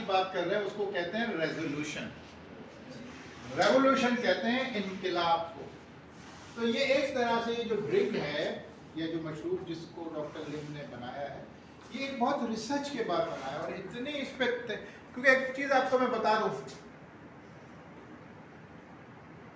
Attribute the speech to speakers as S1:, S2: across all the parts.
S1: की बात कर रहे हैं उसको कहते हैं रेजोल्यूशन। रेवोल्यूशन कहते हैं इनकलाब को। तो ये एक तरह से ये जो ड्रिंक है या जो मशरूब जिसको डॉक्टर लिम ने बनाया है, ये एक बहुत रिसर्च के बाद बनाया और इतने इस पे, क्योंकि एक चीज़ आपको मैं बता दूं,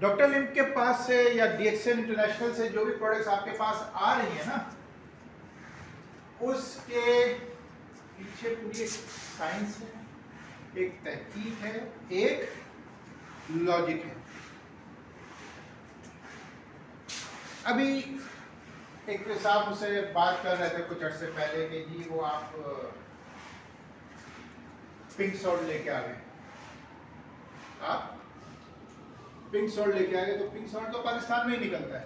S1: डॉक्टर लिम के पास से या डीएक्सएन इंटरनेशनल से जो भी प्रोडक्ट्स आपके पास आ रही है ना, उसके पीछे पूरी एक साइंस है, एक तहकीक है, एक लॉजिक है। अभी एक साहब मुझसे बात कर रहे थे कुछ अर्से पहले कि जी वो आप पिंक सॉल्ट लेके आ गए, आप पिंक सॉल्ट लेके आ गए, तो पिंक सॉल्ट तो पाकिस्तान में ही निकलता है।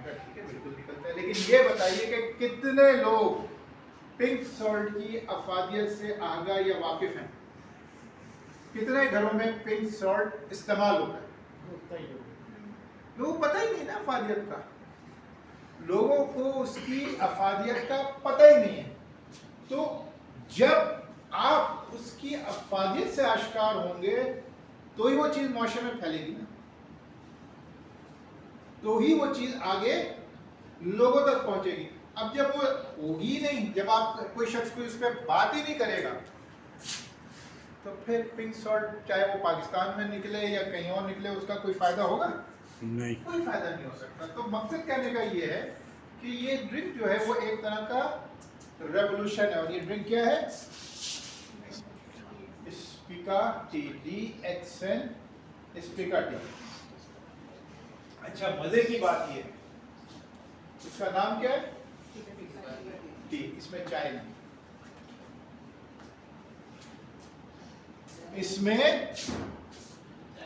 S1: ठीक है, बिल्कुल निकलता है, लेकिन ये बताइए कि कितने लोग पिंक सॉल्ट की अफादियत से आगाह या वाकिफ हैं? कितने घरों में पिंक सॉल्ट इस्तेमाल होता है? लोगों को पता ही नहीं ना अफादियत का, लोगों को उसकी अफादियत का पता ही नहीं है। तो जब आप उसकी अफादियत से आश्कार होंगे तो ही वो चीज़ माशरे में फैलेगी ना, तो ही वो चीज़ आगे लोगों तक पहुंचेगी। अब जब वो होगी नहीं, जब आप कोई शख्स कोई उस पर बात ही नहीं करेगा, तो फिर पिंक सॉल्ट चाहे वो पाकिस्तान में निकले या कहीं और निकले, उसका कोई फायदा होगा? नहीं, कोई फायदा नहीं हो सकता। तो मकसद कहने का ये है कि ये ड्रिंक जो है वो एक तरह का रेवोल्यूशन है। और ये ड्रिंक क्या है? Spica T, DXN Spica T. अच्छा, मजे की बात ये, इसका नाम क्या है? टी। इसमें चाय नहीं, इसमें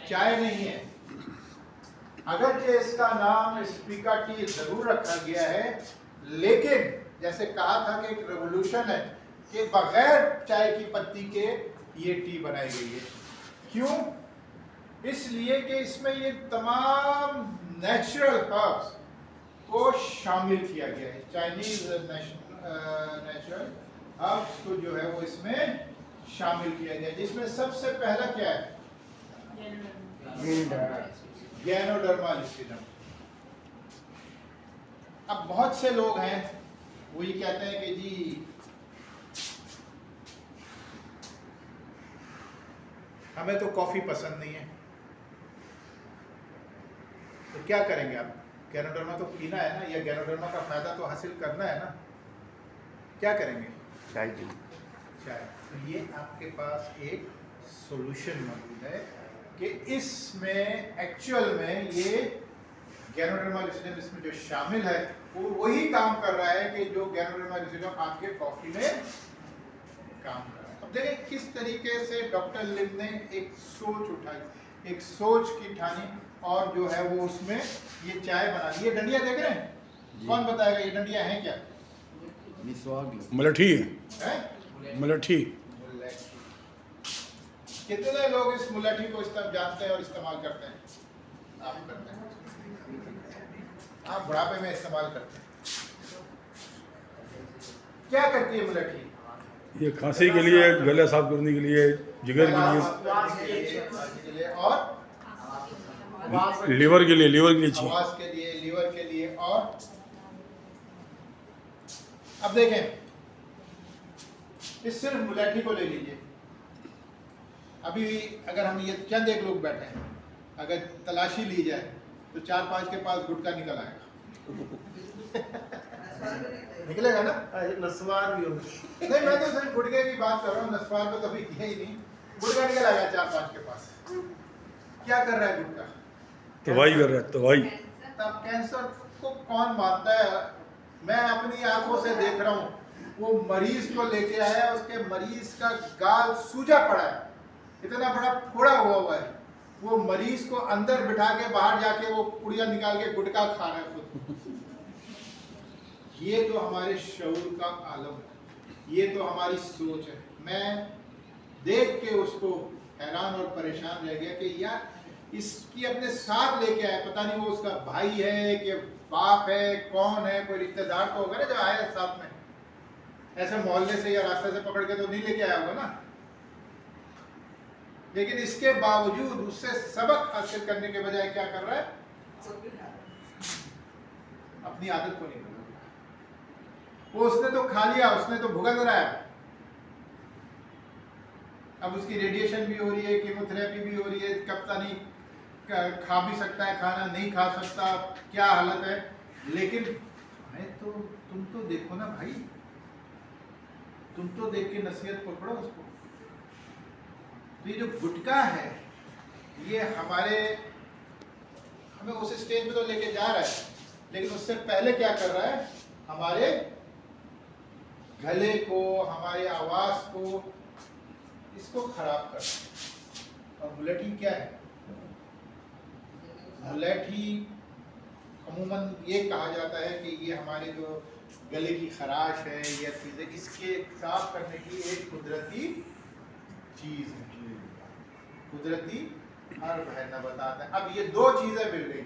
S1: चाय नहीं है। अगरचे इसका नाम स्पीका टी जरूर रखा गया है, लेकिन जैसे कहा था कि एक रेवोल्यूशन है कि बगैर चाय की पत्ती के ये टी बनाई गई है। क्यों? इसलिए कि इसमें ये तमाम नेचुरल हर्ब्स को शामिल किया गया है। चाइनीज नेचुरल हर्ब्स को जो है वो इसमें शामिल किया गया है, जिसमें सबसे पहला क्या है? गैनोडर्मा लुसिडम। अब बहुत से लोग हैं वो ये कहते हैं कि जी हमें तो कॉफी पसंद नहीं है, तो क्या करेंगे आप? गैनोडर्मा तो पीना है ना, या गैनोडर्मा का फायदा तो हासिल करना है ना, क्या करेंगे? चाय पी, चाय। तो ये आपके पास एक सॉल्यूशन मौजूद है कि इसमें एक्चुअल में ये गैनोडर्मा लुसिडम इसमें जो शामिल है वो वही काम कर रहा है कि जो गैनोडर्मा लुसिडम आपके कॉफी में काम कर रहा है। अब देखें किस तरीके से डॉक्टर लिम ने एक सोच उठाई, एक सोच की ठानी, और जो है वो उसमें ये चाय बना दी। ये डंडिया देख रहे हैं? कौन बताएगा ये डंडिया है क्या?
S2: मलठी है, मलठी।
S1: कितने लोग इस मुलठी को जानते हैं और इस्तेमाल करते हैं? आप करते हैं, आप बुढ़ापे में इस्तेमाल करते हैं। क्या करती है मुलठी?
S2: ये खांसी के लिए, गला साफ करने के लिए, जिगर के
S1: लिए और
S2: लीवर के लिए, लीवर के लिए,
S1: आवाज के लिए, लीवर के लिए। और अब देखें, इस सिर्फ मुलठी को ले लीजिए। अभी अगर हम ये चंद एक लोग बैठे हैं, अगर तलाशी ली जाए तो 4-5 के पास गुटखा निकल आएगा। निकलेगा ना?
S3: नस्वार भी होगा।
S1: नहीं, मैं तो सिर्फ गुटखे की बात कर रहा हूँ, नस्वार तो कभी किया ही नहीं। गुटखा निकल आएगा 4-5 के पास। क्या कर रहा है गुटखा?
S2: दवाई कर रहा है, दवाई।
S1: तब कैंसर को कौन मानता है? मैं अपनी आंखों से देख रहा हूँ, वो मरीज को लेके आया, उसके मरीज का गाल सूजा पड़ा है, इतना बड़ा फोड़ा हुआ है। वो मरीज को अंदर बिठा के बाहर जाके वो पुड़िया निकाल के गुटखा खा रहा है खुद। ये तो हमारे शऊर का आलम है, ये तो हमारी सोच है। मैं देख के उसको हैरान और परेशान रह गया कि यार इसकी अपने साथ लेके आए, पता नहीं वो उसका भाई है कि बाप है, कौन है, कोई रिश्तेदार तो होगा ना जो आया साथ में। ऐसे मोहल्ले से या रास्ते से पकड़ के तो नहीं लेके आया होगा ना। लेकिन इसके बावजूद उससे सबक हासिल करने के बजाय क्या कर रहा है, अपनी आदत को नहीं बदल रहा। वो उसने तो खा लिया, उसने तो भुगत रहा है। अब उसकी रेडिएशन भी हो रही है, कीमोथेरेपी भी हो रही है, कब तक नहीं खा भी सकता है खाना, नहीं खा सकता, क्या हालत है। लेकिन मैं तो, तुम तो देखो ना भाई, तुम तो देख के नसीहत पकड़ो उसको। तो ये जो गुटखा है ये हमें उस स्टेज पे तो लेके जा रहा है, लेकिन उससे पहले क्या कर रहा है, हमारे गले को, हमारे आवाज को, इसको खराब कर रहा है। और मुलेठी क्या है, मुलेठी अमूमन ये कहा जाता है कि ये हमारे जो गले की खराश है या चीजें, इसके साफ करने की एक कुदरती चीज है, कुदरती हर्ब है, नबातात है। अब ये दो चीजें मिल गई,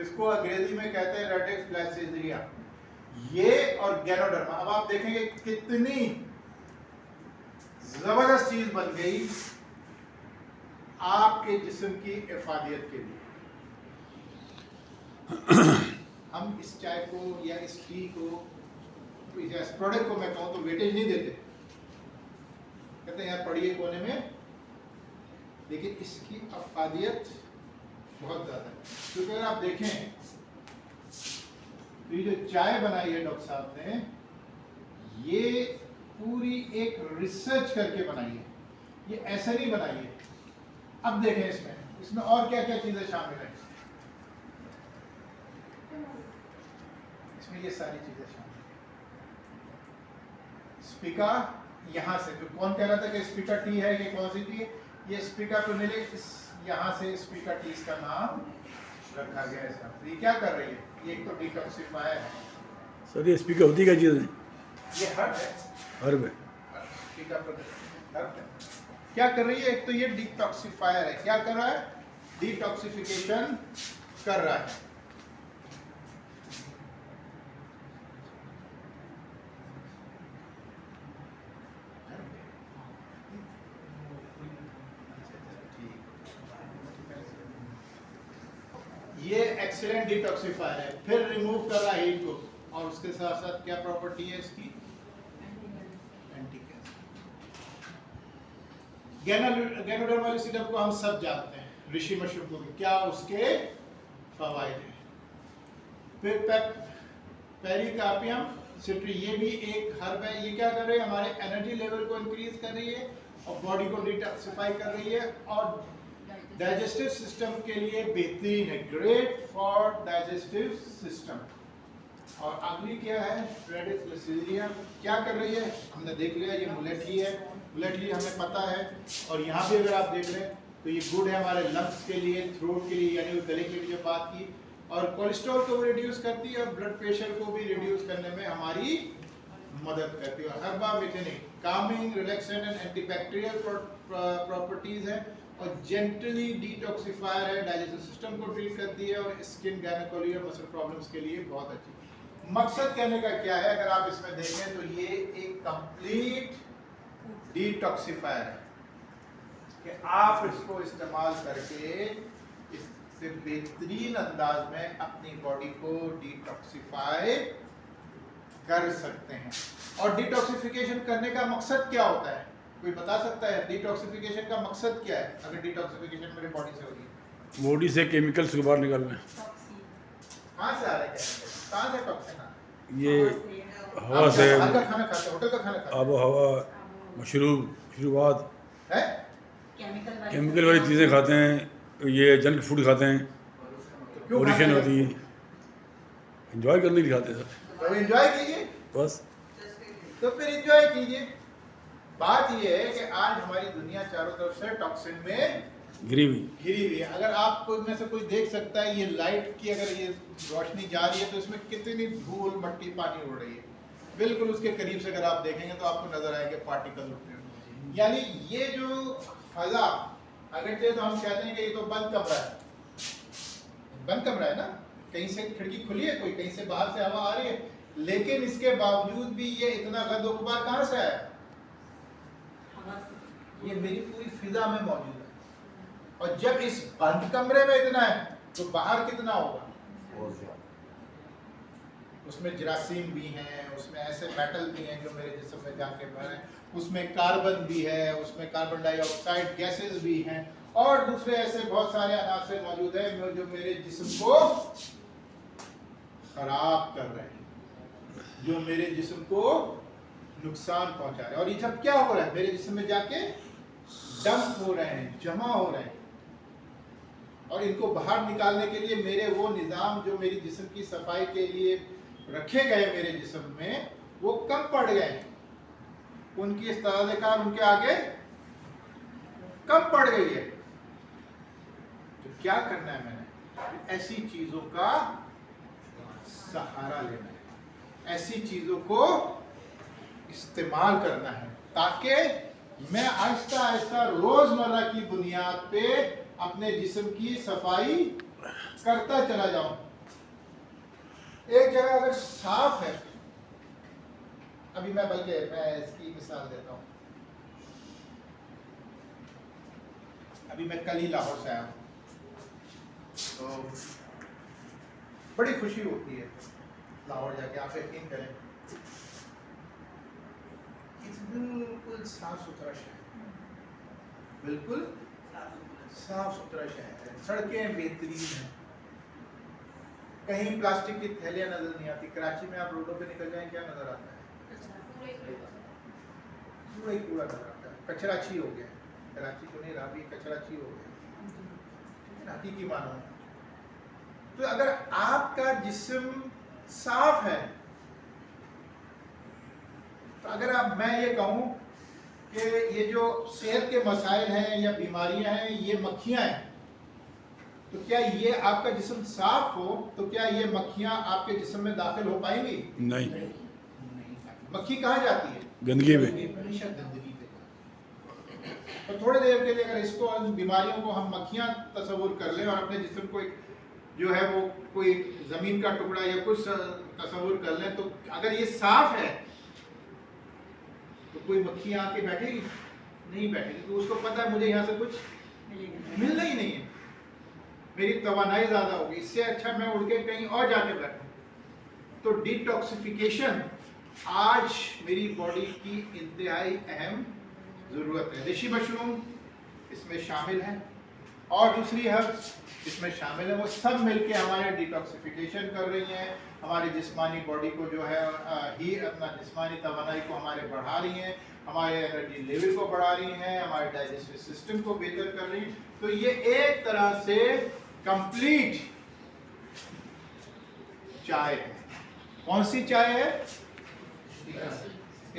S1: इसको अंग्रेजी में कहते हैं रेडिक्स ब्लैसेरिया, ये और गैनोडर्मा। अब आप देखेंगे कितनी जबरदस्त चीज बन गई आपके जिस्म की इफादियत के लिए। हम इस चाय को या इस टी को, इस प्रोडक्ट को मैं कहूँ तो वेटेज नहीं देते, कहते हैं यार पढ़िए कोने में, लेकिन इसकी अफादियत बहुत ज़्यादा है। क्योंकि अगर आप देखें तो ये जो चाय बनाई है डॉक्टर साहब ने, ये पूरी एक रिसर्च करके बनाई है, ये ऐसे नहीं बनाई है। अब देखें इसमें और क्या क्या चीज़ें शामिल है, इसमें ये सारी चीज़ें शामिल है। स्पीका यहाँ से, जो कौन कह रहा था कि स्पीका टी है, ये कौन सी टी है, ये स्पीका टुनिले, इस यहाँ से स्पीका टी इसका नाम रखा गया है। तो ये क्या कर रही है, ये एक तो डिटॉक्सिफायर है।
S2: सर ये स्पीकर होती क्या चीज़ है?
S1: ये हर्ब है,
S2: हर्ब है।
S1: स्पीका हर्ब है। क्या कर रही है, एक तो ये डिटॉक्सिफायर है, क्या कर रहा है, डिटॉक्सिफिकेशन कर रहा है। ये एक्सीलेंट डिटॉक्सिफायर है, फिर रिमूव कर रहा है हीट को, और उसके साथ साथ क्या प्रॉपर्टी है इसकी, एंटी कैंसर। गैनोडर्मालिसिडम को हम सब जानते हैं, ऋषि मशरूम को भी, क्या उसके फवायद हैं। फिर पेरिकार्पियम सिट्री, ये भी एक हर्ब है। ये क्या कर रही है, हमारे एनर्जी लेवल को इंक्रीज कर रही है और बॉडी को डिटॉक्सिफाई कर रही है, और डाइजेस्टिव सिस्टम के लिए बेहतरीन है, ग्रेट फॉर डाइजेस्टिव सिस्टम। और अगली क्या है, रेडिक्स ब्लैसेरिया, क्या कर रही है, हमने देख लिया, ये मुलेठी है, मुलेठी हमें पता है। और यहाँ भी अगर आप देख लें तो ये गुड है हमारे लंग्स के लिए, थ्रोट के लिए, यानी गले के लिए जो बात की, और कोलेस्ट्रॉल को भी रिड्यूस करती है और ब्लड प्रेशर को भी रिड्यूस करने में हमारी मदद करती है। और हर्बा मिथेनिक, calming, relaxant and antibacterial properties है, और जेंटली डिटॉक्सिफायर है, डाइजेस्टिव सिस्टम को ट्रीट करती है, और स्किन, गायनेकोलॉजी और मसल प्रॉब्लम्स के लिए बहुत अच्छी। मकसद कहने का क्या है, अगर आप इसमें देखें तो ये एक कंप्लीट डिटॉक्सिफायर है कि आप इसको इस्तेमाल करके इससे बेहतरीन अंदाज में अपनी बॉडी को डिटॉक्सिफाई कर सकते हैं। और डिटॉक्सिफिकेशन करने का मकसद क्या होता है, कोई बता सकता है, डिटॉक्सिफिकेशन का मकसद क्या है? अगर डिटॉक्सिफिकेशन मेरे बॉडी से हो रही है,
S2: बॉडी से केमिकल्स को बाहर निकालना है।
S1: कहाँ से आ रहे हैं, कहाँ से टॉक्सिन आ रहे हैं?
S2: ये हवा से,
S1: घर का खाना खाते हैं, होटल का खाना खाते हैं,
S2: आबो हवा, मशरूबात
S1: है,
S2: केमिकल वाली चीज़ें खाते हैं, ये जंक फूड खाते हैं,
S1: तो क्यों
S2: पॉल्यूशन होती है, एंजॉय करने के लिए खाते हैं सर,
S1: तो एंजॉय कीजिए,
S2: बस।
S1: तो फिर एंजॉय कीजिए। बात ये है कि आज हमारी दुनिया चारों तरफ से टॉक्सिन में
S2: घिरी हुई।
S1: घिरी हुई है। अगर आप में से कोई देख सकता है, ये लाइट की अगर ये रोशनी जा रही है तो इसमें कितनी धूल, मट्टी, पानी उड़ रही है। बिल्कुल उसके करीब से अगर आप देखेंगे तो आपको नजर आएंगे पार्टिकल उठते हुए। यानी ये जो फजा, अगर तो हम कहते हैं कि ये तो बंद कमरा है, बंद कमरा है ना, कहीं से खिड़की खुली है, कोई कहीं से बाहर से हवा आ रही है, लेकिन इसके बावजूद भी ये इतना गदो-गुबार कहाँ से आया? ये मेरी पूरी फिजा में मौजूद है। और जब इस बंद कमरे में इतना है तो बाहर कितना होगा? उसमें जरासीम भी हैं, उसमें ऐसे मेटल भी हैं जो मेरे जिस्म में जाके भरे, उसमें कार्बन भी है, उसमें कार्बन डाइऑक्साइड गैसेस भी हैं और दूसरे ऐसे बहुत सारे अनासर मौजूद हैं जो मेरे जिस्म को खराब कर रहे हैं, जो मेरे जिस्म को नुकसान पहुंचा रहे हैं। और ये सब क्या हो रहा है? मेरे जिस्म में जाके डंप हो रहे हैं, जमा हो रहे हैं। और इनको बाहर निकालने के लिए मेरे वो निज़ाम जो मेरी जिस्म की सफाई के लिए रखे गए मेरे जिस्म में, वो कम पड़ गए, उनकी इस्तेदाद उनके आगे कम पड़ गई है। तो क्या करना है मैंने? ऐसी चीजों का सहारा लेना है, ऐसी चीजों को इस्तेमाल करना है ताकि मैं आहिस्ता आहिस्ता रोजमर्रा की बुनियाद पे अपने जिस्म की सफाई करता चला जाऊं। एक जगह अगर साफ है, अभी मैं इसकी मिसाल देता हूं। अभी मैं कल ही लाहौर से आया हूं, तो बड़ी खुशी होती है लाहौर जाके। आप यकीन करें, बिल्कुल साफ सुथरा शहर, बिल्कुल साफ सुथरा शहर है, सड़कें बेहतरीन हैं, कहीं प्लास्टिक की थैलियां नजर नहीं आती। कराची में आप रोडों पे निकल जाएं, क्या नजर आता है? पूरा ही कूड़ा नजर आता है, कचराची हो गया। कराची को नहीं रहा, भी कचराची हो गया, हकीकी मानो। तो अगर आपका जिस्म साफ है, तो अगर मैं ये कहूं कि ये जो सेहत के मसाइल हैं या बीमारियां हैं, ये मक्खियां हैं, तो क्या ये आपका जिस्म साफ हो तो क्या ये मक्खियां आपके जिस्म में दाखिल हो पाएंगी?
S2: नहीं।
S1: मक्खी कहाँ जाती है?
S2: गंदगी में।
S1: हमेशा गंदगी पे। तो थोड़ी देर के लिए अगर इसको, बीमारियों को हम मक्खियां तस्वुर कर लें और अपने जिस्म को एक जो है वो कोई जमीन का टुकड़ा या कुछ तस्वुर कर लें, तो अगर ये साफ है तो कोई मक्खी आके बैठेगी? नहीं बैठेगी। तो उसको पता है मुझे यहाँ से कुछ मिलना ही नहीं है, मेरी तवानाई ज़्यादा होगी, इससे अच्छा मैं उड़ के कहीं और जाके बैठूं। तो डिटॉक्सिफिकेशन आज मेरी बॉडी की इंतहाई अहम ज़रूरत है। ऋषि मशरूम इसमें शामिल है और दूसरी हर्ब्स इसमें शामिल है, वो सब मिलके हमारे डिटॉक्सिफिकेशन कर रही हैं, हमारी जिस्मानी बॉडी को जो है ही अपना जिस्मानी तवानाई को हमारे बढ़ा रही हैं, हमारे एनर्जी लेवल को बढ़ा रही हैं, हमारे डाइजेस्टिव सिस्टम को बेहतर कर रही हैं। तो ये एक तरह से कंप्लीट चाय है। कौन सी चाय है?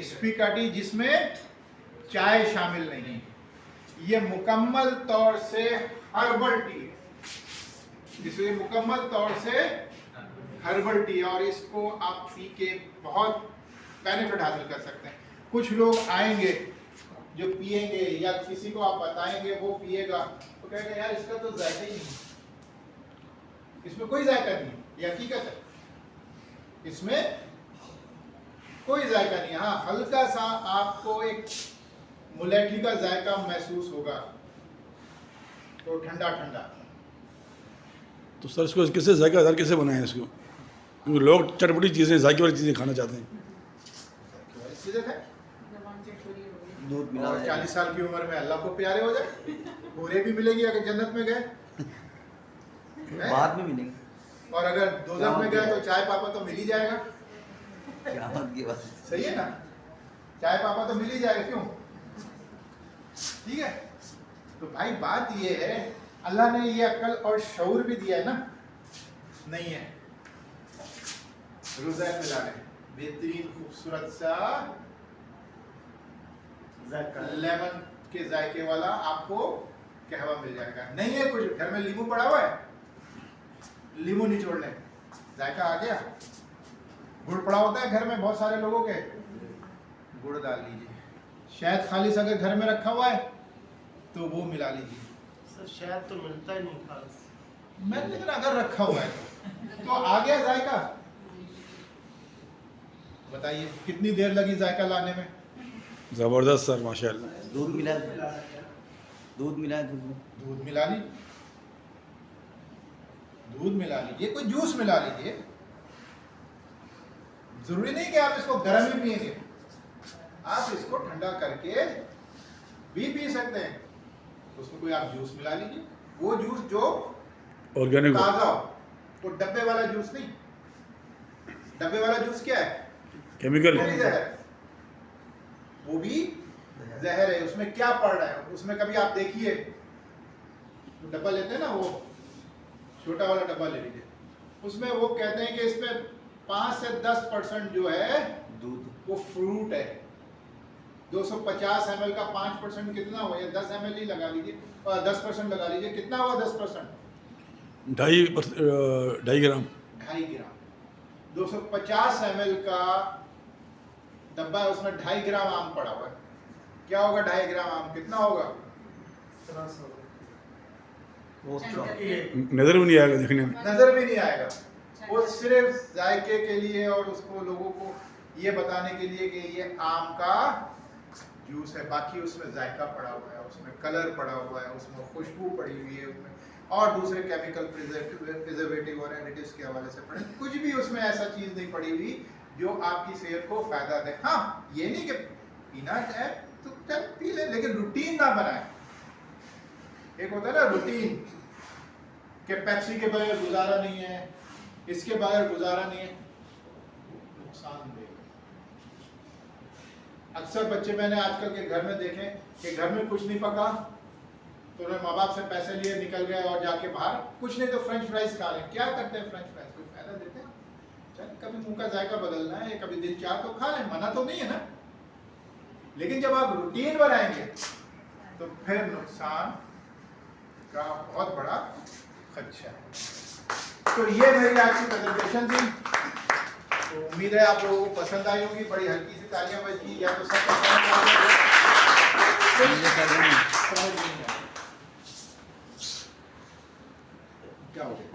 S1: स्पीका टी, जिसमें चाय शामिल नहीं। ये मुकम्मल तौर से हर्बल टी है, जिसमें मुकम्मल तौर से हर्बल टी है और इसको आप पी के बहुत बेनिफिट हासिल कर सकते हैं। कुछ लोग आएंगे जो पिएंगे या किसी को आप बताएंगे वो पिएगा तो कहेंगे यार इसका तो जायका ही नहीं, इसमें कोई जायका नहीं। ये हकीकत है, इसमें कोई जायका नहीं। हाँ, हल्का सा आपको एक मुलेठी का जायका महसूस होगा, तो ठंडा ठंडा।
S2: तो सर इसको कैसे जायकादार कैसे बनाएं इसको? क्योंकि लोग चटपटी चीज़ें, जायके वाली चीज़ें खाना चाहते हैं।
S3: दूध मिला
S1: और 40 साल की उम्र में अल्लाह को प्यारे हो जाए, पूरे भी मिलेगी अगर जन्नत में गए,
S3: बाद में मिलेंगे,
S1: और अगर दोज़ख में गए तो चाय पापा तो मिल ही जाएगा।
S3: क़यामत की बात।
S1: सही है ना, चाय पापा तो मिल ही जाएगा। क्यों? ठीक है। तो भाई बात ये है, अल्लाह ने ये अक्ल और शऊर भी दिया है ना? नहीं है। रोज़ा मिला है बेहतरीन खूबसूरत सा लेमन के जायके वाला आपको कहवा मिल जाएगा। नहीं है कुछ, घर में नींबू पड़ा हुआ है, नींबू निचोड़ लें, जायका आ गया। गुड़ पड़ा होता है घर में बहुत सारे लोगों के, गुड़ डाल लीजिए। शहद खालिस अगर घर में रखा हुआ है तो वो मिला लीजिए।
S4: सर शहद तो मिलता ही नहीं खास।
S1: मैं लेकिन अगर रखा हुआ है तो आ गया जायका। बताइए कितनी देर लगी जायका लाने में?
S2: ज़बरदस्त सर, माशाल्लाह।
S3: दूध मिला। दूध मिला है दूध में।
S1: दूध मिला लीजिए, दूध मिला लीजिए, कोई जूस मिला लीजिए। जरूरी नहीं कि आप इसको गर्म ही पिएंगे, आप इसको ठंडा करके भी पी सकते हैं। उसमें कोई आप जूस मिला लीजिए, वो जूस जो
S2: ऑर्गेनिक
S1: ताजा हो, वो डब्बे वाला जूस नहीं। डब्बे वाला जूस क्या है?
S2: केमिकल
S1: वो भी जहर है, वो भी जहर है। उसमें क्या पड़ रहा है? उसमें कभी आप देखिए, वो डब्बा लेते हैं ना, वो छोटा वाला डब्बा ले लीजिए, उसमें वो कहते हैं कि इसमें 5 से 10% जो है
S3: दूध
S1: वो फ्रूट है। 250 ml का 5% कितना हुआ? या 10 ml ही लगा लीजिए, और 10% लगा लीजिए, कितना हुआ 10%?
S2: 2.5 ग्राम।
S1: 2.5 ग्राम। 250 ml का डब्बा है, उसमें 2.5 ग्राम आम पड़ा हुआ है। क्या होगा 2.5 ग्राम आम? कितना होगा?
S3: वो
S2: नजर भी नहीं आएगा देखने में।
S1: नजर भी नहीं आएगा। वो सिर्फ जायके के लिए और उसको लोगों को ये बताने के लिए कि ये आम का जूस है, बाकी उसमें जायका पड़ा हुआ है, उसमें कलर पड़ा हुआ है, उसमें खुशबू पड़ी हुई है, उसमें और दूसरे केमिकल प्रिजर्वेटिव और एडिटिव्स के हवाले से पड़े, कुछ भी उसमें ऐसा चीज नहीं पड़ी हुई जो आपकी सेहत को फायदा दे। हाँ, ये नहीं कि पीना है तो चल पी ले, लेकिन रूटीन ना बनाए। एक होता है ना रूटीन, कि पेप्सी के बगैर गुजारा नहीं है, इसके बगैर गुजारा नहीं है, नुकसान देगा। अक्सर बच्चे मैंने आजकल के घर में देखे कि घर में कुछ नहीं पका तो उन्होंने माँ बाप से पैसे लिए, निकल गए और जाके बाहर कुछ नहीं तो फ्रेंच फ्राइज खा रहे हैं। क्या करते हैं फ्रेंच फ्राइज? कोई फायदा देते हैं? चल कभी मुंह का जायका बदलना है, कभी दिल चाह तो खा लें, मना तो नहीं है ना। लेकिन जब आप रूटीन बनाएंगे तो फिर नुकसान का बहुत बड़ा खदशा है। तो ये मेरी आज की प्रेजेंटेशन थी। तो उम्मीद है आप लोगों को पसंद आई होगी। बड़ी हल्की सी तालियां बजी, या तो सब पसंद आ गया, समझ नहीं आया। क्या हो गया?